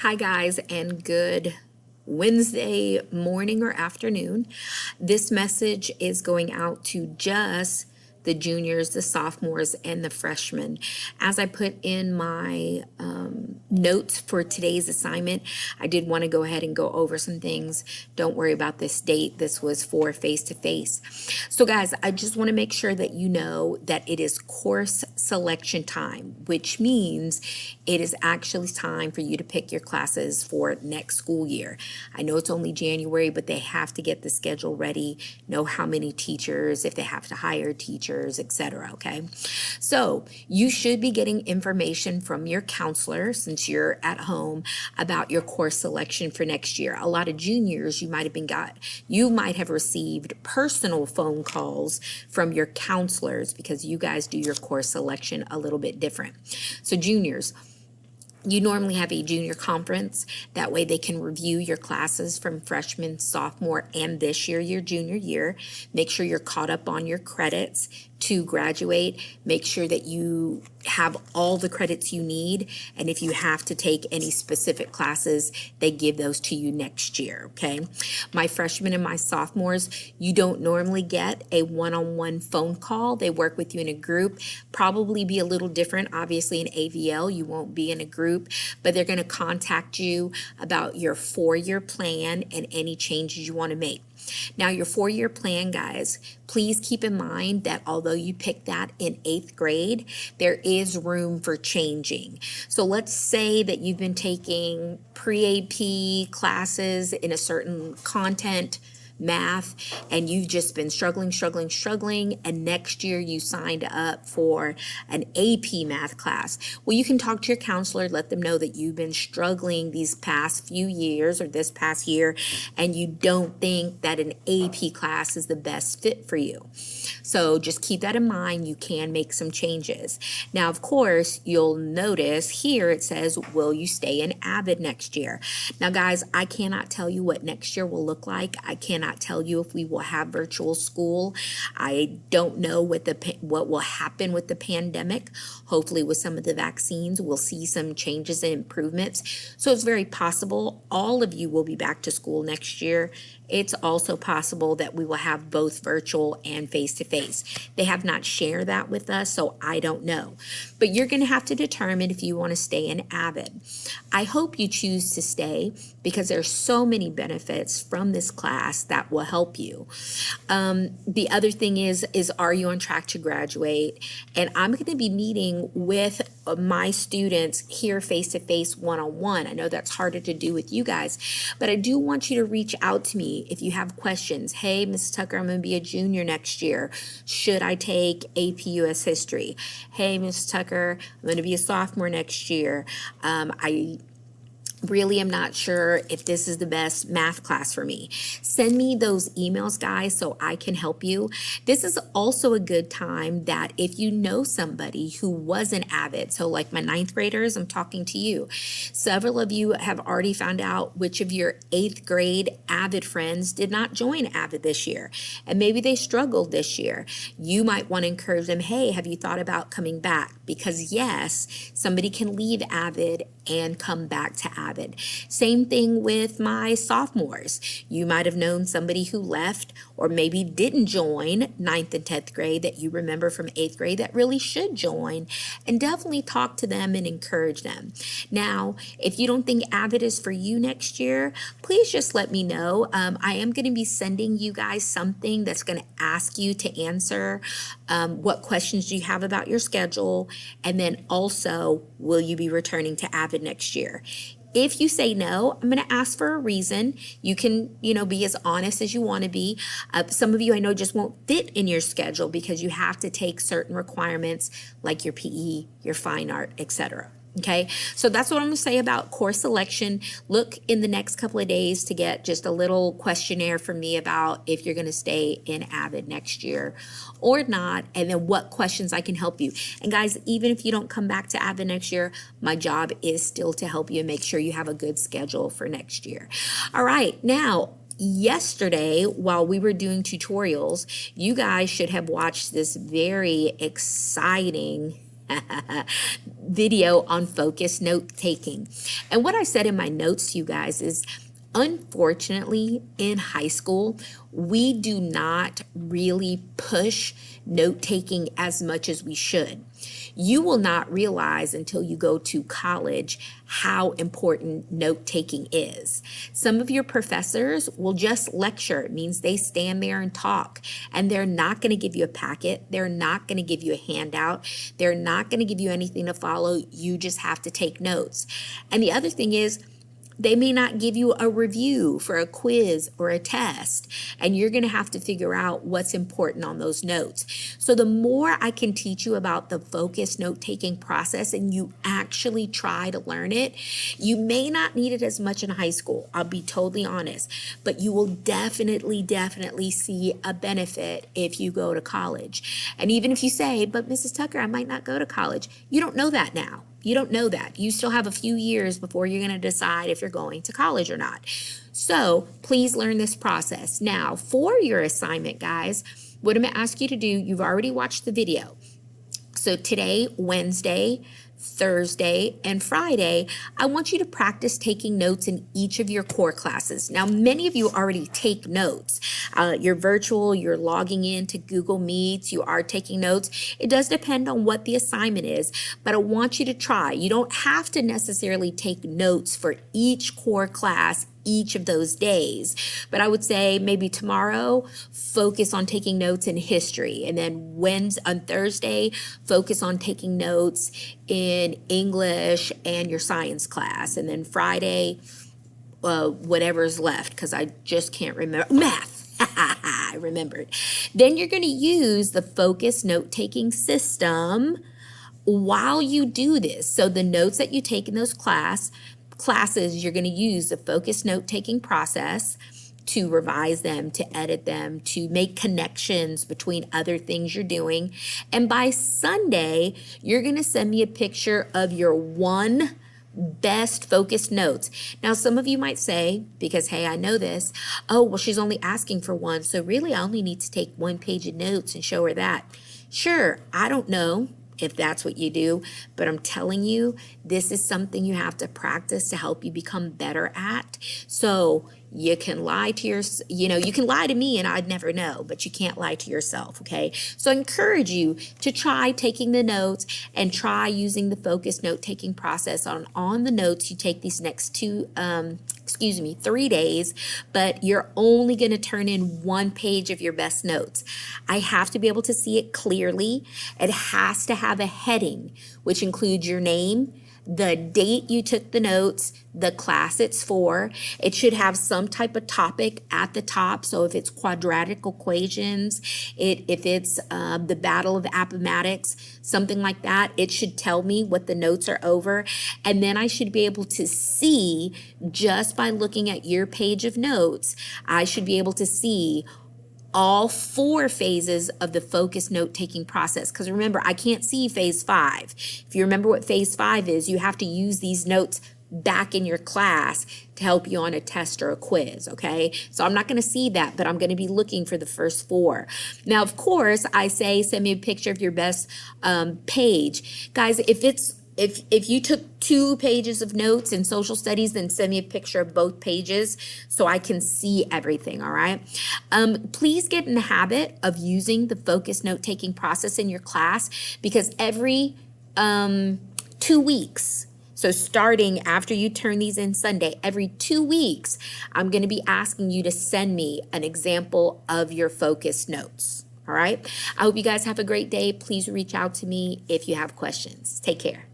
Hi, guys, and good Wednesday morning or afternoon. This message is going out to just the juniors, the sophomores, and the freshmen. As I put in my notes for today's assignment, I did want to go ahead and go over some things. Don't worry about this date. This was for face-to-face. So, guys, I just want to make sure that you know that it is course selection time, which means it is actually time for you to pick your classes for next school year. I know it's only January, but they have to get the schedule ready, know how many teachers, if they have to hire teachers, etc. Okay, so you should be getting information from your counselor since you're at home about your course selection for next year. A lot of juniors, you might have received personal phone calls from your counselors because you guys do your course selection a little bit different. So juniors, you normally have a junior conference. That way they can review your classes from freshman, sophomore, and this year, your junior year. Make sure you're caught up on your credits to graduate. Make sure that you have all the credits you need. And if you have to take any specific classes, they give those to you next year, okay? My freshmen and my sophomores, you don't normally get a one-on-one phone call. They work with you in a group. Probably be a little different. Obviously in AVL, you won't be in a group, but they're gonna contact you about your 4-year plan and any changes you wanna make. Now, your 4-year plan, guys, please keep in mind that although you picked that in 8th grade, there is room for changing. So let's say that you've been taking pre-AP classes in a certain content, math, and you've just been struggling, and next year you signed up for an AP math class. Well, you can talk to your counselor, let them know that you've been struggling these past few years or this past year, and you don't think that an AP class is the best fit for you. So just keep that in mind. You can make some changes. Now, of course, you'll notice here it says, will you stay in AVID next year? Now, guys, I cannot tell you what next year will look like. I cannot tell you if we will have virtual school. I don't know what will happen with the pandemic. Hopefully with some of the vaccines, we'll see some changes and improvements. So it's very possible all of you will be back to school next year. It's also possible that we will have both virtual and face-to-face. They have not shared that with us, so I don't know. But you're going to have to determine if you want to stay in AVID. I hope you choose to stay because there's so many benefits from this class that will help you. The other thing is are you on track to graduate? And I'm going to be meeting with my students here face-to-face one-on-one. I know that's harder to do with you guys, but I do want you to reach out to me if you have questions. Hey, Mrs. Tucker, I'm going to be a junior next year. Should I take AP US History? Hey, Mrs. Tucker, I'm going to be a sophomore next year. I really am not sure if this is the best math class for me. Send me those emails, guys, so I can help you. This is also a good time that if you know somebody who was an AVID, so like my 9th graders, I'm talking to you. Several of you have already found out which of your 8th grade AVID friends did not join AVID this year, and maybe they struggled this year. You might want to encourage them, hey, have you thought about coming back? Because yes, somebody can leave AVID and come back to AVID. Same thing with my sophomores. You might have known somebody who left or maybe didn't join 9th and 10th grade that you remember from 8th grade that really should join, and definitely talk to them and encourage them. Now, if you don't think AVID is for you next year, please just let me know. I am going to be sending you guys something that's going to ask you to answer what questions do you have about your schedule, and then also, will you be returning to AVID next year? If you say no, I'm going to ask for a reason. You can, be as honest as you want to be. Some of you I know just won't fit in your schedule because you have to take certain requirements like your PE, your fine art, etc. Okay, so that's what I'm going to say about course selection. Look in the next couple of days to get just a little questionnaire from me about if you're going to stay in AVID next year or not, and then what questions I can help you. And guys, even if you don't come back to AVID next year, my job is still to help you and make sure you have a good schedule for next year. All right, now, yesterday, while we were doing tutorials, you guys should have watched this very exciting video on focus note taking. And what I said in my notes to you guys is, unfortunately, in high school, we do not really push note taking as much as we should. You will not realize until you go to college how important note taking is. Some of your professors will just lecture. It means they stand there and talk, and they're not going to give you a packet. They're not going to give you a handout. They're not going to give you anything to follow. You just have to take notes. And the other thing is, they may not give you a review for a quiz or a test, and you're going to have to figure out what's important on those notes. So the more I can teach you about the focused note-taking process and you actually try to learn it, you may not need it as much in high school, I'll be totally honest, but you will definitely see a benefit if you go to college. And even if you say, but Mrs. Tucker, I might not go to college, you don't know that now. You don't know that. You still have a few years before you're going to decide if you're going to college or not. So please learn this process. Now, for your assignment, guys, what I'm going to ask you to do, you've already watched the video. So today, Wednesday, Thursday, and Friday, I want you to practice taking notes in each of your core classes. Now, many of you already take notes. You're virtual, you're logging in to Google Meets, you are taking notes. It does depend on what the assignment is, but I want you to try. You don't have to necessarily take notes for each core class each of those days, but I would say maybe tomorrow focus on taking notes in history, and then on Thursday focus on taking notes in English and your science class, and then Friday whatever's left, because I just can't remember math. I remembered. Then you're going to use the focus note-taking system while you do this. So the notes that you take in those classes, you're going to use the focused note-taking process to revise them, to edit them, to make connections between other things you're doing. And by Sunday, you're going to send me a picture of your one best focused notes. Now, some of you might say, because, hey, I know this, oh, well, she's only asking for one, so really I only need to take 1 page of notes and show her that. Sure, I don't know if that's what you do, but I'm telling you, this is something you have to practice to help you become better at. So you can lie to you can lie to me and I'd never know, but you can't lie to yourself, okay? So I encourage you to try taking the notes and try using the focused note-taking process on the notes you take these next 3 days, but you're only going to turn in 1 page of your best notes. I have to be able to see it clearly. It has to have a heading, which includes your name, the date you took the notes, the class it's for. It should have some type of topic at the top. So if it's quadratic equations, if it's the Battle of Appomattox, something like that, it should tell me what the notes are over. And then I should be able to see, just by looking at your page of notes, I should be able to see all 4 phases of the focused note-taking process. Because remember, I can't see phase 5. If you remember what phase 5 is, you have to use these notes back in your class to help you on a test or a quiz, okay? So I'm not going to see that, but I'm going to be looking for the first 4. Now, of course, I say send me a picture of your best page. Guys, if you took 2 pages of notes in social studies, then send me a picture of both pages so I can see everything, all right? Please get in the habit of using the focused note-taking process in your class, because every 2 weeks, so starting after you turn these in Sunday, every 2 weeks, I'm going to be asking you to send me an example of your focused notes, all right? I hope you guys have a great day. Please reach out to me if you have questions. Take care.